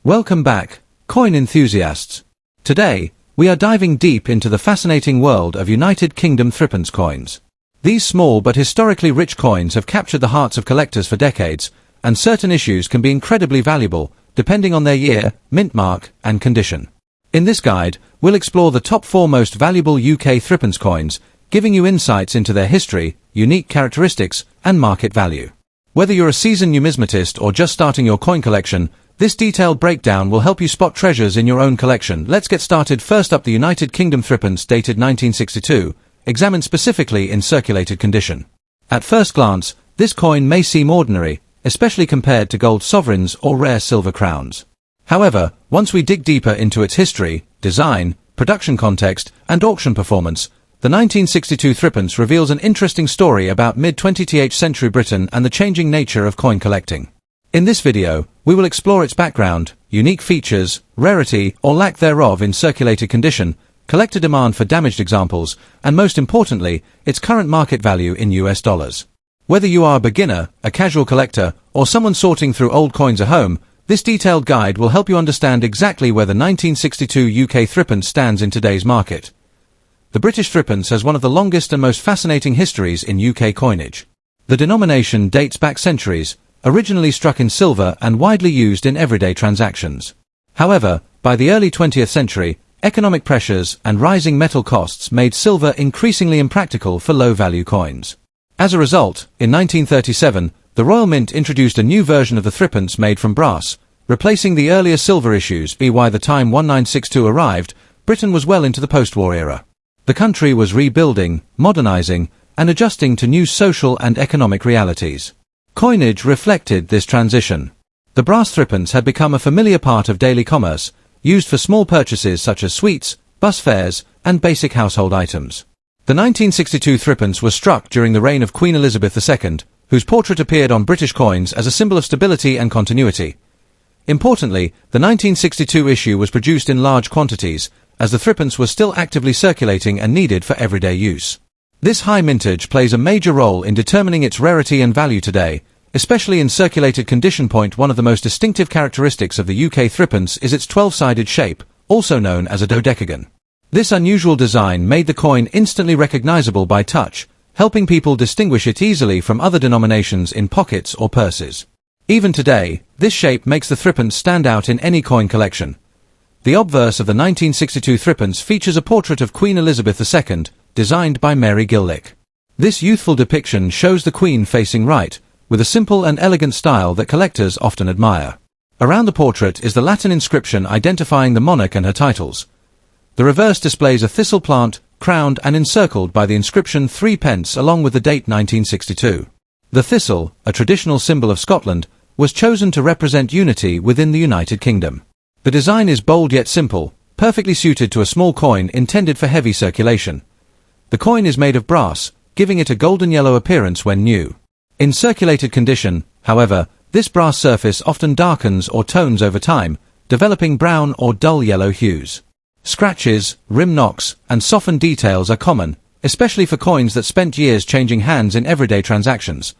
Welcome back, coin enthusiasts. Today, we are diving deep into the fascinating world of United Kingdom thrippence coins. These small but historically rich coins have captured the hearts of collectors for decades, and certain issues can be incredibly valuable, depending on their year, mint mark, and condition. In this guide, we'll explore the top 4 most valuable UK thrippence coins, giving you insights into their history, unique characteristics, and market value. Whether you're a seasoned numismatist or just starting your coin collection, this detailed breakdown will help you spot treasures in your own collection. Let's get started. First up, the United Kingdom thrippence, dated 1962, examined specifically in circulated condition. At first glance, this coin may seem ordinary, especially compared to gold sovereigns or rare silver crowns. However, once we dig deeper into its history, design, production context, and auction performance, the 1962 thrippence reveals an interesting story about mid-20th century Britain and the changing nature of coin collecting. In this video, we will explore its background, unique features, rarity or lack thereof in circulated condition, collector demand for damaged examples, and most importantly, its current market value in US dollars. Whether you are a beginner, a casual collector, or someone sorting through old coins at home, this detailed guide will help you understand exactly where the 1962 UK thrippence stands in today's market. The British thrippence has one of the longest and most fascinating histories in UK coinage. The denomination dates back centuries, originally struck in silver and widely used in everyday transactions. However, by the early 20th century, economic pressures and rising metal costs made silver increasingly impractical for low-value coins. As a result, in 1937, the Royal Mint introduced a new version of the thrippence made from brass, replacing the earlier silver issues. By the time 1962 arrived, Britain was well into the post-war era. The country was rebuilding, modernizing, and adjusting to new social and economic realities. Coinage reflected this transition. The brass thrippence had become a familiar part of daily commerce, used for small purchases such as sweets, bus fares, and basic household items. The 1962 thrippence was struck during the reign of Queen Elizabeth II, whose portrait appeared on British coins as a symbol of stability and continuity. Importantly, the 1962 issue was produced in large quantities, as the thrippence was still actively circulating and needed for everyday use. This high mintage plays a major role in determining its rarity and value today, especially in circulated condition. One of the most distinctive characteristics of the UK thrippence is its 12-sided shape, also known as a dodecagon. This unusual design made the coin instantly recognizable by touch, helping people distinguish it easily from other denominations in pockets or purses. Even today, this shape makes the thrippence stand out in any coin collection. The obverse of the 1962 thrippence features a portrait of Queen Elizabeth II, designed by Mary Gillick. This youthful depiction shows the Queen facing right, with a simple and elegant style that collectors often admire. Around the portrait is the Latin inscription identifying the monarch and her titles. The reverse displays a thistle plant, crowned and encircled by the inscription thrippence along with the date 1962. The thistle, a traditional symbol of Scotland, was chosen to represent unity within the United Kingdom. The design is bold yet simple, perfectly suited to a small coin intended for heavy circulation. The coin is made of brass, giving it a golden yellow appearance when new. In circulated condition, however, this brass surface often darkens or tones over time, developing brown or dull yellow hues. Scratches, rim knocks, and softened details are common, especially for coins that spent years changing hands in everyday transactions.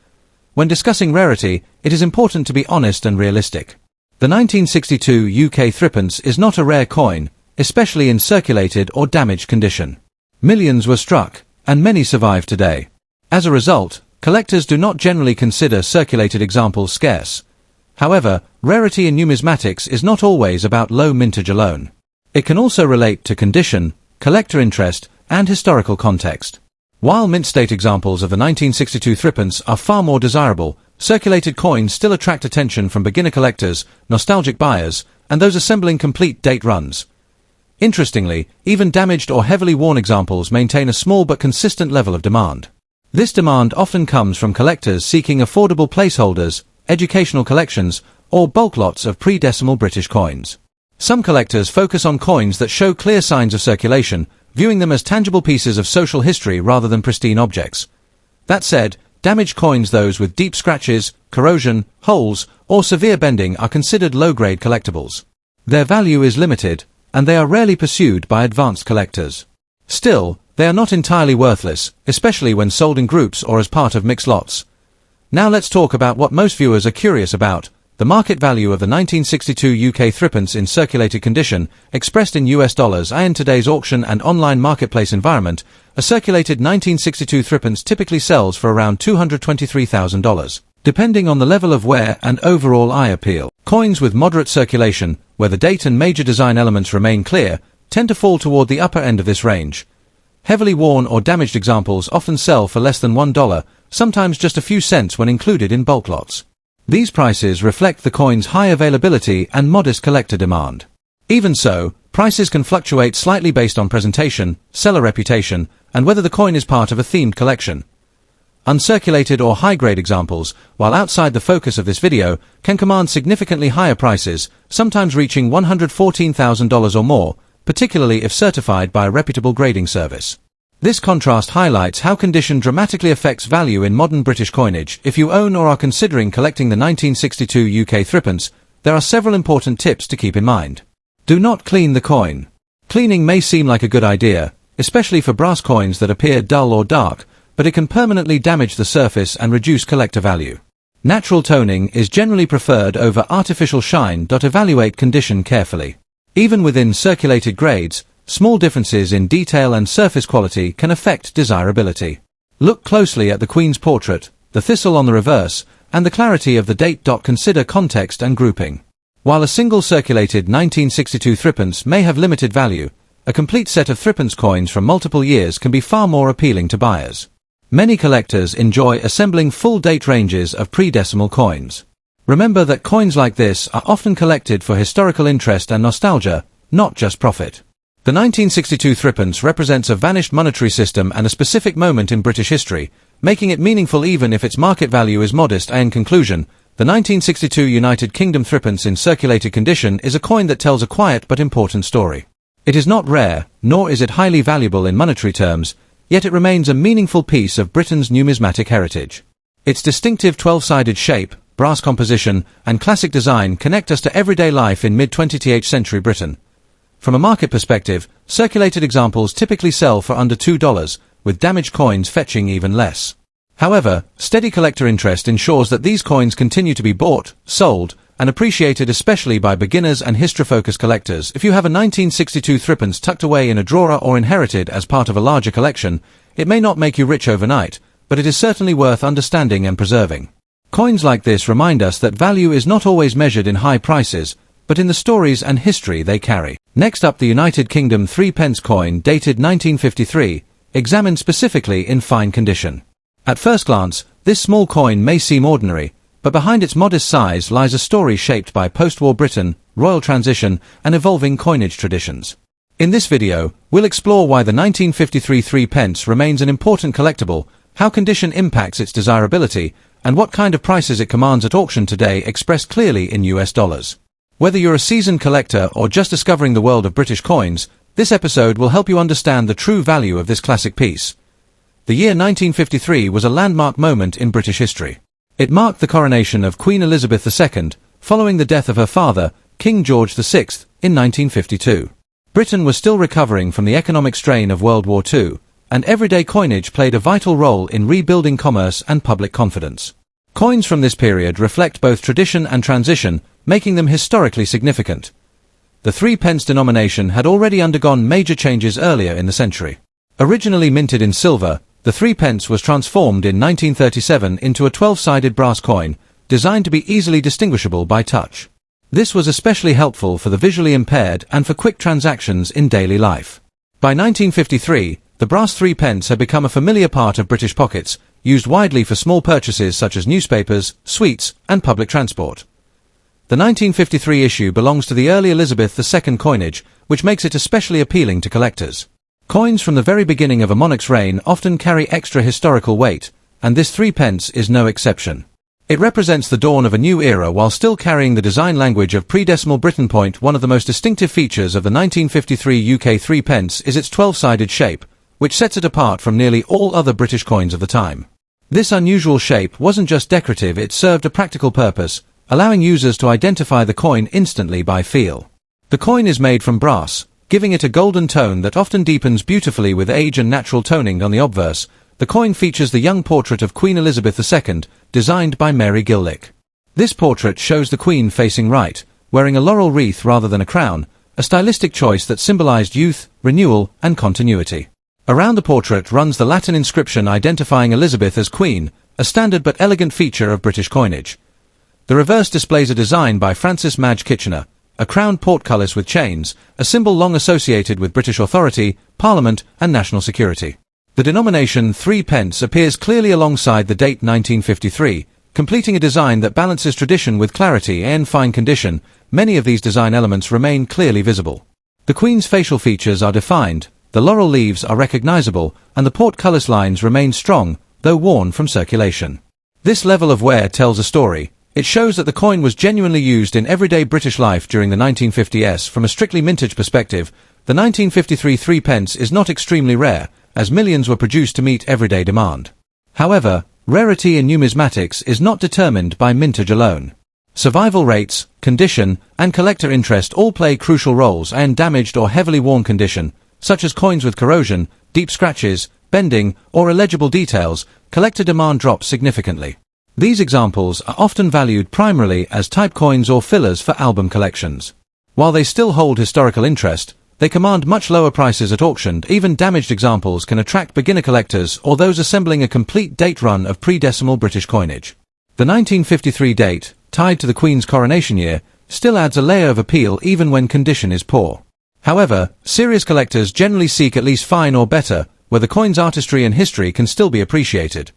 When discussing rarity, it is important to be honest and realistic. The 1962 UK thrippence is not a rare coin, especially in circulated or damaged condition. Millions were struck, and many survive today. As a result, collectors do not generally consider circulated examples scarce. However, rarity in numismatics is not always about low mintage alone. It can also relate to condition, collector interest, and historical context. While mint state examples of the 1962 thrippence are far more desirable, circulated coins still attract attention from beginner collectors, nostalgic buyers, and those assembling complete date runs. Interestingly, even damaged or heavily worn examples maintain a small but consistent level of demand. This demand often comes from collectors seeking affordable placeholders, educational collections, or bulk lots of pre-decimal British coins. Some collectors focus on coins that show clear signs of circulation, viewing them as tangible pieces of social history rather than pristine objects. That said, damaged coins, those with deep scratches, corrosion, holes, or severe bending, are considered low-grade collectibles. Their value is limited, and they are rarely pursued by advanced collectors. Still, they are not entirely worthless, especially when sold in groups or as part of mixed lots. Now let's talk about what most viewers are curious about: The market value of the 1962 UK thrippence in circulated condition, expressed in US dollars. In today's auction and online marketplace environment, a circulated 1962 thrippence typically sells for around $223,000, depending on the level of wear and overall eye appeal. Coins with moderate circulation, where the date and major design elements remain clear, tend to fall toward the upper end of this range. Heavily worn or damaged examples often sell for less than $1, sometimes just a few cents when included in bulk lots. These prices reflect the coin's high availability and modest collector demand. Even so, prices can fluctuate slightly based on presentation, seller reputation, and whether the coin is part of a themed collection. Uncirculated or high-grade examples, while outside the focus of this video, can command significantly higher prices, sometimes reaching $114,000 or more, particularly if certified by a reputable grading service. This contrast highlights how condition dramatically affects value in modern British coinage. If you own or are considering collecting the 1962 UK thrippence, there are several important tips to keep in mind. Do not clean the coin. Cleaning may seem like a good idea, especially for brass coins that appear dull or dark, but it can permanently damage the surface and reduce collector value. Natural toning is generally preferred over artificial shine. Evaluate condition carefully. Even within circulated grades, small differences in detail and surface quality can affect desirability. Look closely at the Queen's portrait, the thistle on the reverse, and the clarity of the date. Consider context and grouping. While a single circulated 1962 thrippence may have limited value, a complete set of thrippence coins from multiple years can be far more appealing to buyers. Many collectors enjoy assembling full date ranges of pre-decimal coins. Remember that coins like this are often collected for historical interest and nostalgia, not just profit. The 1962 thrippence represents a vanished monetary system and a specific moment in British history, making it meaningful even if its market value is modest. In conclusion, the 1962 United Kingdom thrippence in circulated condition is a coin that tells a quiet but important story. It is not rare, nor is it highly valuable in monetary terms, yet it remains a meaningful piece of Britain's numismatic heritage. Its distinctive 12-sided shape, brass composition, and classic design connect us to everyday life in mid-20th century Britain. From a market perspective, circulated examples typically sell for under $2, with damaged coins fetching even less. However, steady collector interest ensures that these coins continue to be bought, sold, and appreciated, especially by beginners and history-focused collectors. If you have a 1962 thrippence tucked away in a drawer or inherited as part of a larger collection, it may not make you rich overnight, but it is certainly worth understanding and preserving. Coins like this remind us that value is not always measured in high prices, but in the stories and history they carry. Next up, the United Kingdom 3p coin dated 1953, examined specifically in fine condition. At first glance, this small coin may seem ordinary, but behind its modest size lies a story shaped by post-war Britain, royal transition, and evolving coinage traditions. In this video, we'll explore why the 1953 3p remains an important collectible, how condition impacts its desirability, and what kind of prices it commands at auction today, expressed clearly in US dollars. Whether you're a seasoned collector or just discovering the world of British coins, this episode will help you understand the true value of this classic piece. The year 1953 was a landmark moment in British history. It marked the coronation of Queen Elizabeth II, following the death of her father, King George VI, in 1952. Britain was still recovering from the economic strain of World War II, and everyday coinage played a vital role in rebuilding commerce and public confidence. Coins from this period reflect both tradition and transition, making them historically significant. The 3p denomination had already undergone major changes earlier in the century. Originally minted in silver, the 3p was transformed in 1937 into a 12-sided brass coin, designed to be easily distinguishable by touch. This was especially helpful for the visually impaired and for quick transactions in daily life. By 1953, the brass 3p had become a familiar part of British pockets, used widely for small purchases such as newspapers, sweets, and public transport. The 1953 issue belongs to the early Elizabeth II coinage, which makes it especially appealing to collectors. Coins from the very beginning of a monarch's reign often carry extra historical weight, and this 3p is no exception. It represents the dawn of a new era while still carrying the design language of pre-decimal Britain. One of the most distinctive features of the 1953 UK 3p is its 12-sided shape, which sets it apart from nearly all other British coins of the time. This unusual shape wasn't just decorative, it served a practical purpose, allowing users to identify the coin instantly by feel. The coin is made from brass, giving it a golden tone that often deepens beautifully with age and natural toning. On the obverse, the coin features the young portrait of Queen Elizabeth II, designed by Mary Gillick. This portrait shows the Queen facing right, wearing a laurel wreath rather than a crown, a stylistic choice that symbolized youth, renewal, and continuity. Around the portrait runs the Latin inscription identifying Elizabeth as Queen, a standard but elegant feature of British coinage. The reverse displays a design by Francis Madge Kitchener, a crowned portcullis with chains, a symbol long associated with British authority, Parliament, and national security. The denomination 3p appears clearly alongside the date 1953, completing a design that balances tradition with clarity and fine condition. Many of these design elements remain clearly visible. The Queen's facial features are defined, the laurel leaves are recognizable, and the portcullis lines remain strong, though worn from circulation. This level of wear tells a story. It shows that the coin was genuinely used in everyday British life during the 1950s. From a strictly mintage perspective, the 1953 3p is not extremely rare, as millions were produced to meet everyday demand. However, rarity in numismatics is not determined by mintage alone. Survival rates, condition, and collector interest all play crucial roles, and damaged or heavily worn condition, such as coins with corrosion, deep scratches, bending, or illegible details, collector demand drops significantly. These examples are often valued primarily as type coins or fillers for album collections. While they still hold historical interest, they command much lower prices at auction. Even damaged examples can attract beginner collectors or those assembling a complete date run of pre-decimal British coinage. The 1953 date, tied to the Queen's coronation year, still adds a layer of appeal even when condition is poor. However, serious collectors generally seek at least fine or better, where the coin's artistry and history can still be appreciated.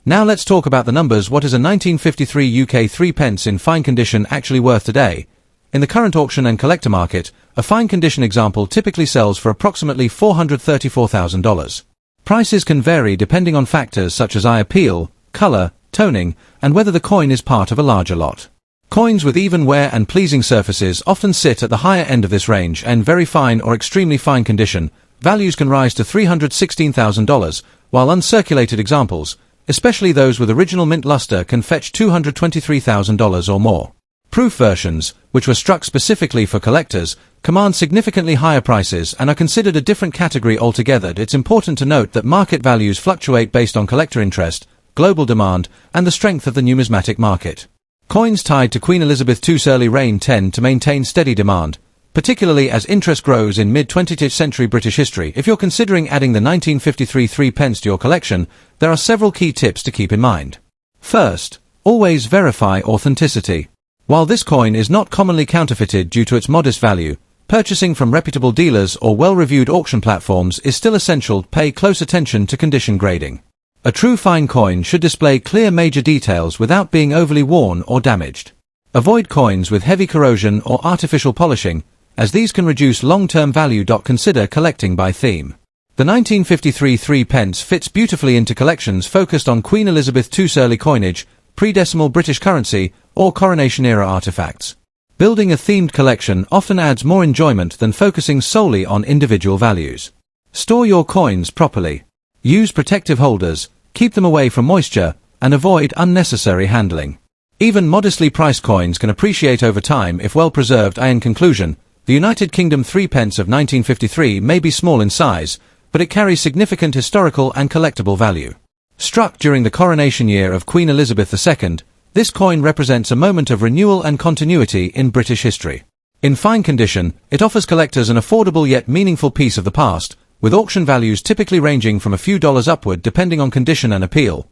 Now let's talk about the numbers. What is a 1953 UK 3p in fine condition actually worth today? In the current auction and collector market, a fine condition example typically sells for approximately $434,000. Prices can vary depending on factors such as eye appeal, color, toning, and whether the coin is part of a larger lot. Coins with even wear and pleasing surfaces often sit at the higher end of this range, and very fine or extremely fine condition values can rise to $316,000, while uncirculated examples, especially those with original mint luster, can fetch $223,000 or more. Proof versions, which were struck specifically for collectors, command significantly higher prices and are considered a different category altogether. It's important to note that market values fluctuate based on collector interest, global demand, and the strength of the numismatic market. Coins tied to Queen Elizabeth II's early reign tend to maintain steady demand, particularly as interest grows in mid-20th century British history. If you're considering adding the 1953 3p to your collection, there are several key tips to keep in mind. First, always verify authenticity. While this coin is not commonly counterfeited due to its modest value, purchasing from reputable dealers or well-reviewed auction platforms is still essential. Pay close attention to condition grading. A true fine coin should display clear major details without being overly worn or damaged. Avoid coins with heavy corrosion or artificial polishing, as these can reduce long-term value. Consider collecting by theme. The 1953 3p fits beautifully into collections focused on Queen Elizabeth II's early coinage, pre-decimal British currency, or coronation-era artifacts. Building a themed collection often adds more enjoyment than focusing solely on individual values. Store your coins properly. Use protective holders, keep them away from moisture, and avoid unnecessary handling. Even modestly priced coins can appreciate over time if well preserved. In conclusion, the United Kingdom 3p of 1953 may be small in size, but it carries significant historical and collectible value. Struck during the coronation year of Queen Elizabeth II, this coin represents a moment of renewal and continuity in British history. In fine condition, it offers collectors an affordable yet meaningful piece of the past, with auction values typically ranging from a few dollars upward depending on condition and appeal.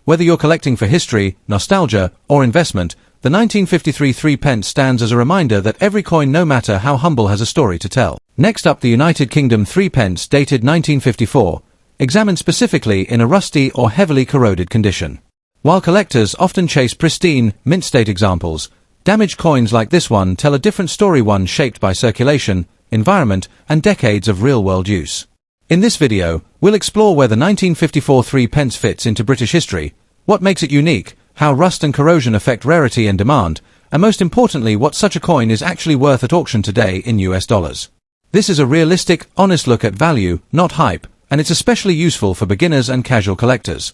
Whether you're collecting for history, nostalgia, or investment, the 1953 3p stands as a reminder that every coin, no matter how humble, has a story to tell. Next up, the United Kingdom 3p dated 1954, examined specifically in a rusty or heavily corroded condition. While collectors often chase pristine, mint-state examples, damaged coins like this one tell a different story, one shaped by circulation, environment, and decades of real-world use. In this video, we'll explore where the 1954 3p fits into British history, what makes it unique, how rust and corrosion affect rarity and demand, and most importantly, what such a coin is actually worth at auction today in US dollars. This is a realistic, honest look at value, not hype, and it's especially useful for beginners and casual collectors.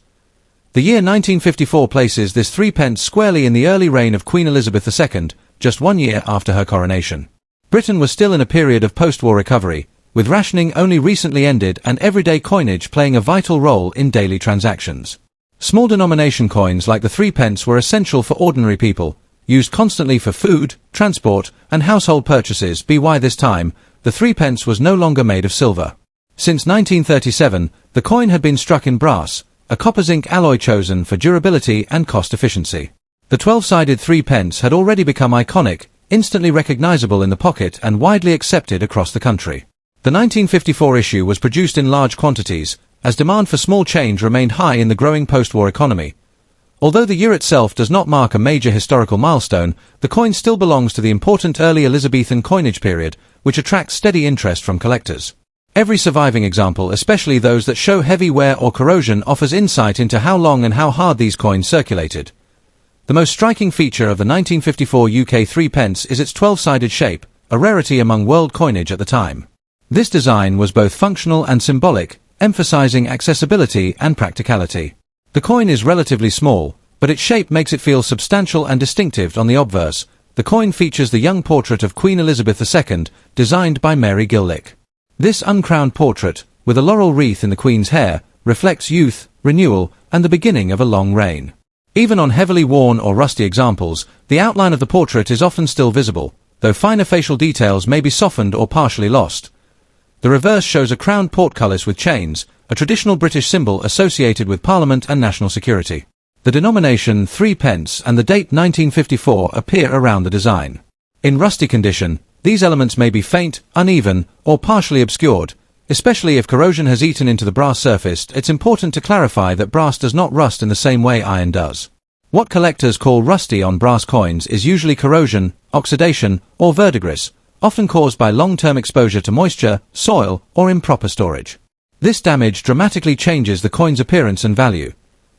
The year 1954 places this 3p squarely in the early reign of Queen Elizabeth II, just 1 year after her coronation. Britain was still in a period of post-war recovery, with rationing only recently ended and everyday coinage playing a vital role in daily transactions. Small denomination coins like the threepence were essential for ordinary people, used constantly for food, transport, and household purchases. By this time, the threepence was no longer made of silver. Since 1937, the coin had been struck in brass, a copper-zinc alloy chosen for durability and cost efficiency. The 12-sided threepence had already become iconic, instantly recognizable in the pocket and widely accepted across the country. The 1954 issue was produced in large quantities, as demand for small change remained high in the growing post-war economy. Although the year itself does not mark a major historical milestone, the coin still belongs to the important early Elizabethan coinage period, which attracts steady interest from collectors. Every surviving example, especially those that show heavy wear or corrosion, offers insight into how long and how hard these coins circulated. The most striking feature of the 1954 UK threepence is its 12-sided shape, a rarity among world coinage at the time. This design was both functional and symbolic, emphasizing accessibility and practicality. The coin is relatively small, but its shape makes it feel substantial and distinctive. On the obverse, the coin features the young portrait of Queen Elizabeth II, designed by Mary Gillick. This uncrowned portrait, with a laurel wreath in the Queen's hair, reflects youth, renewal, and the beginning of a long reign. Even on heavily worn or rusty examples, the outline of the portrait is often still visible, though finer facial details may be softened or partially lost. The reverse shows a crowned portcullis with chains, a traditional British symbol associated with Parliament and national security. The denomination threepence and the date 1954 appear around the design. In rusty condition, these elements may be faint, uneven, or partially obscured. Especially if corrosion has eaten into the brass surface, it's important to clarify that brass does not rust in the same way iron does. What collectors call rusty on brass coins is usually corrosion, oxidation, or verdigris, often caused by long-term exposure to moisture, soil, or improper storage. This damage dramatically changes the coin's appearance and value.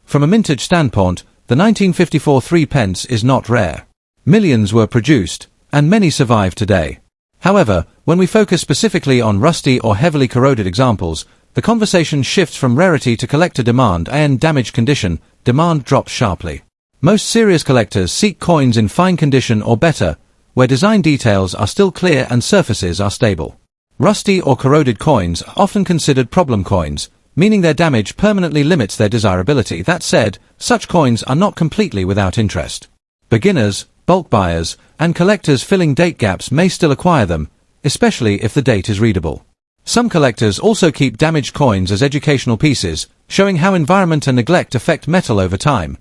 From a mintage standpoint, the 1954 threepence is not rare. Millions were produced, and many survive today. However, when we focus specifically on rusty or heavily corroded examples, the conversation shifts from rarity to collector demand, and damaged condition, demand drops sharply. Most serious collectors seek coins in fine condition or better, where design details are still clear and surfaces are stable. Rusty or corroded coins are often considered problem coins, meaning their damage permanently limits their desirability. That said, such coins are not completely without interest. Beginners, bulk buyers, and collectors filling date gaps may still acquire them, especially if the date is readable. Some collectors also keep damaged coins as educational pieces, showing how environment and neglect affect metal over time.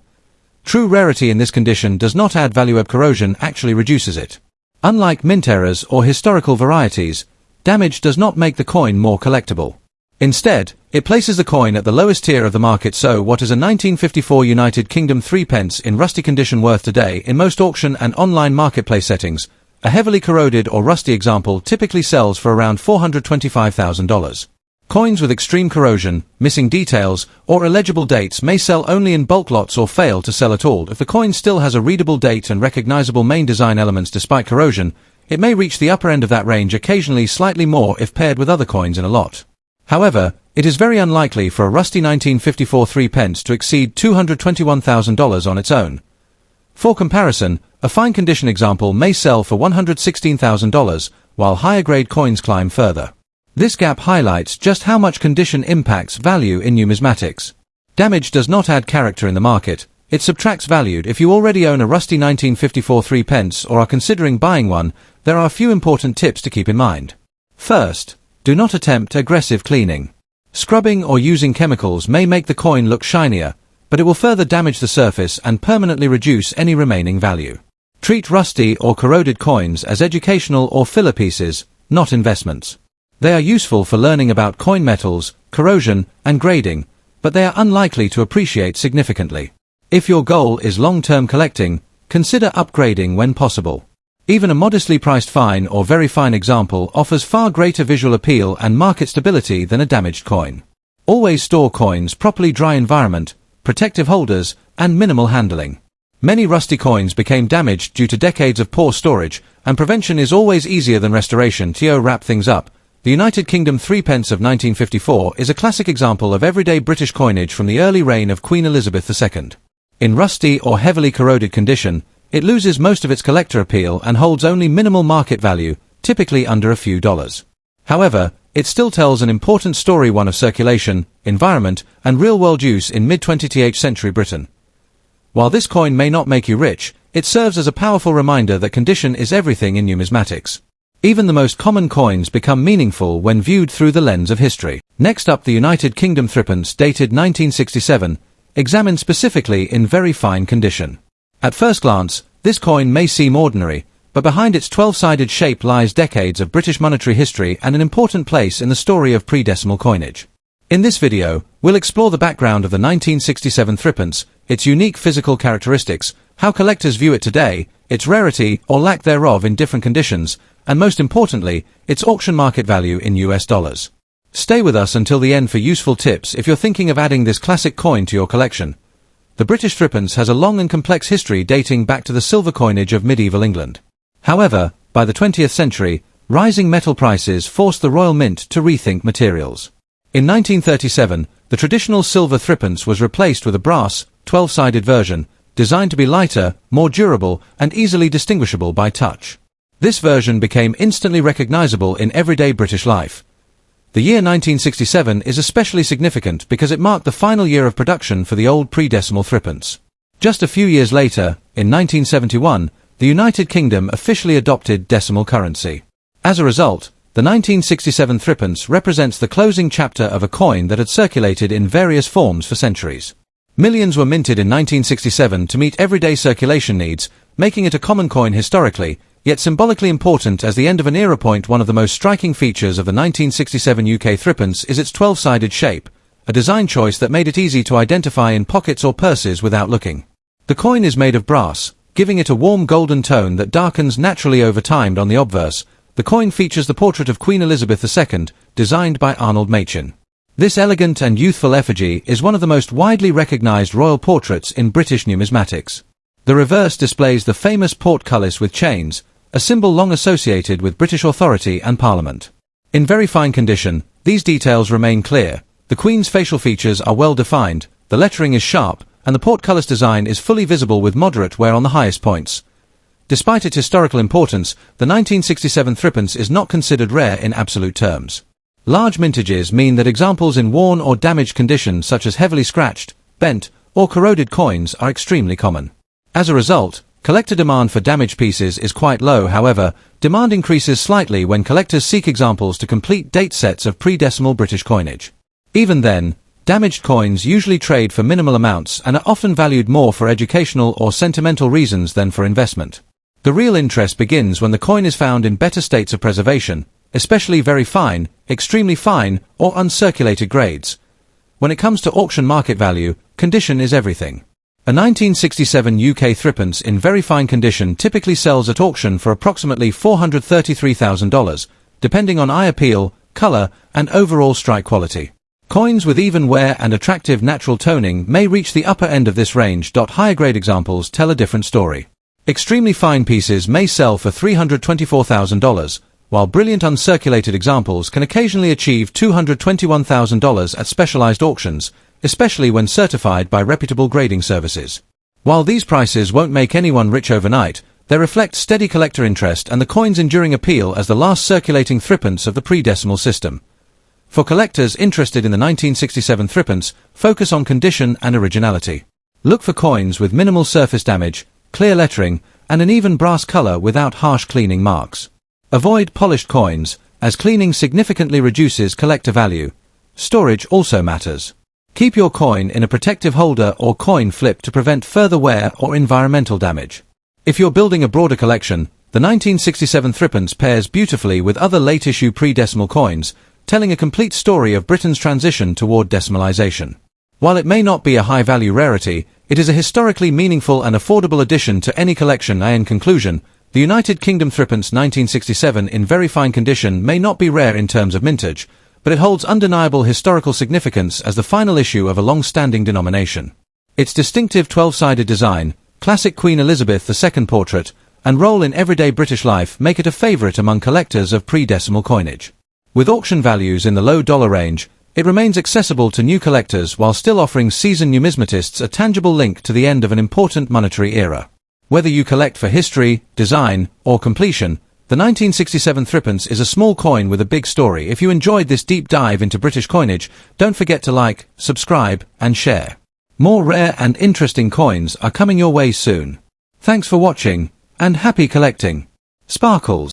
True rarity in this condition does not add value, corrosion actually reduces it. Unlike mint errors or historical varieties, damage does not make the coin more collectible. Instead, it places the coin at the lowest tier of the market. So what is a 1954 United Kingdom threepence in rusty condition worth today? In most auction and online marketplace settings, a heavily corroded or rusty example typically sells for around $425,000. Coins with extreme corrosion, missing details, or illegible dates may sell only in bulk lots or fail to sell at all. If the coin still has a readable date and recognizable main design elements despite corrosion, it may reach the upper end of that range, occasionally slightly more if paired with other coins in a lot. However, it is very unlikely for a rusty 1954 threepence to exceed $221,000 on its own. For comparison, a fine condition example may sell for $116,000, while higher grade coins climb further. This gap highlights just how much condition impacts value in numismatics. Damage does not add character in the market, it subtracts value. If you already own a rusty 1954 threepence or are considering buying one, there are a few important tips to keep in mind. First, do not attempt aggressive cleaning. Scrubbing or using chemicals may make the coin look shinier, but it will further damage the surface and permanently reduce any remaining value. Treat rusty or corroded coins as educational or filler pieces, not investments. They are useful for learning about coin metals, corrosion, and grading, but they are unlikely to appreciate significantly. If your goal is long-term collecting, consider upgrading when possible. Even a modestly priced fine or very fine example offers far greater visual appeal and market stability than a damaged coin. Always store coins properly. Dry environment, protective holders, and minimal handling. Many rusty coins became damaged due to decades of poor storage, and prevention is always easier than restoration. To wrap things up, the United Kingdom threepence of 1954 is a classic example of everyday British coinage from the early reign of Queen Elizabeth II. In rusty or heavily corroded condition, it loses most of its collector appeal and holds only minimal market value, typically under a few dollars. However, it still tells an important story, one of circulation, environment, and real-world use in mid-20th century Britain. While this coin may not make you rich, it serves as a powerful reminder that condition is everything in numismatics. Even the most common coins become meaningful when viewed through the lens of history. Next up, the United Kingdom thrippence, dated 1967, examined specifically in very fine condition. At first glance, this coin may seem ordinary, but behind its 12-sided shape lies decades of British monetary history and an important place in the story of pre-decimal coinage. In this video, we'll explore the background of the 1967 thrippence, its unique physical characteristics, how collectors view it today, its rarity or lack thereof in different conditions, and most importantly, its auction market value in US dollars. Stay with us until the end for useful tips if you're thinking of adding this classic coin to your collection. The British thrippence has a long and complex history dating back to the silver coinage of medieval England. However, by the 20th century, rising metal prices forced the Royal Mint to rethink materials. In 1937, the traditional silver thrippence was replaced with a brass, 12-sided version, designed to be lighter, more durable, and easily distinguishable by touch. This version became instantly recognizable in everyday British life. The year 1967 is especially significant because it marked the final year of production for the old pre-decimal thrippence. Just a few years later, in 1971, the United Kingdom officially adopted decimal currency. As a result, the 1967 thrippence represents the closing chapter of a coin that had circulated in various forms for centuries. Millions were minted in 1967 to meet everyday circulation needs, making it a common coin historically, yet symbolically important as the end of an era. One of the most striking features of the 1967 UK thrippence is its 12-sided shape, a design choice that made it easy to identify in pockets or purses without looking. The coin is made of brass, giving it a warm golden tone that darkens naturally over time. On the obverse, the coin features the portrait of Queen Elizabeth II, designed by Arnold Machin. This elegant and youthful effigy is one of the most widely recognized royal portraits in British numismatics. The reverse displays the famous portcullis with chains, a symbol long associated with British authority and Parliament. In very fine condition, these details remain clear. The Queen's facial features are well defined, the lettering is sharp, and the portcullis design is fully visible with moderate wear on the highest points. Despite its historical importance, the 1967 thrippence is not considered rare in absolute terms. Large mintages mean that examples in worn or damaged condition, such as heavily scratched, bent, or corroded coins, are extremely common. As a result, collector demand for damaged pieces is quite low. However, demand increases slightly when collectors seek examples to complete date sets of pre-decimal British coinage. Even then, damaged coins usually trade for minimal amounts and are often valued more for educational or sentimental reasons than for investment. The real interest begins when the coin is found in better states of preservation, especially very fine, extremely fine, or uncirculated grades. When it comes to auction market value, condition is everything. A 1967 UK thrippence in very fine condition typically sells at auction for approximately $433,000, depending on eye appeal, color, and overall strike quality. Coins with even wear and attractive natural toning may reach the upper end of this range. Higher grade examples tell a different story. Extremely fine pieces may sell for $324,000, while brilliant uncirculated examples can occasionally achieve $221,000 at specialized auctions, especially when certified by reputable grading services. While these prices won't make anyone rich overnight, they reflect steady collector interest and the coin's enduring appeal as the last circulating thrippence of the pre-decimal system. For collectors interested in the 1967 thrippence, focus on condition and originality. Look for coins with minimal surface damage, clear lettering, and an even brass color without harsh cleaning marks. Avoid polished coins, as cleaning significantly reduces collector value. Storage also matters. Keep your coin in a protective holder or coin flip to prevent further wear or environmental damage. If you're building a broader collection, the 1967 thrippence pairs beautifully with other late-issue pre-decimal coins, telling a complete story of Britain's transition toward decimalization. While it may not be a high-value rarity, it is a historically meaningful and affordable addition to any collection. In conclusion, the United Kingdom thrippence 1967 in very fine condition may not be rare in terms of mintage, but it holds undeniable historical significance as the final issue of a long-standing denomination. Its distinctive 12-sided design, classic Queen Elizabeth II portrait, and role in everyday British life make it a favorite among collectors of pre-decimal coinage. With auction values in the low dollar range, it remains accessible to new collectors while still offering seasoned numismatists a tangible link to the end of an important monetary era. Whether you collect for history, design, or completion, The 1967 thrippence is a small coin with a big story. If you enjoyed this deep dive into British coinage, don't forget to like, subscribe, and share. More rare and interesting coins are coming your way soon. Thanks for watching, and happy collecting. Sparkles.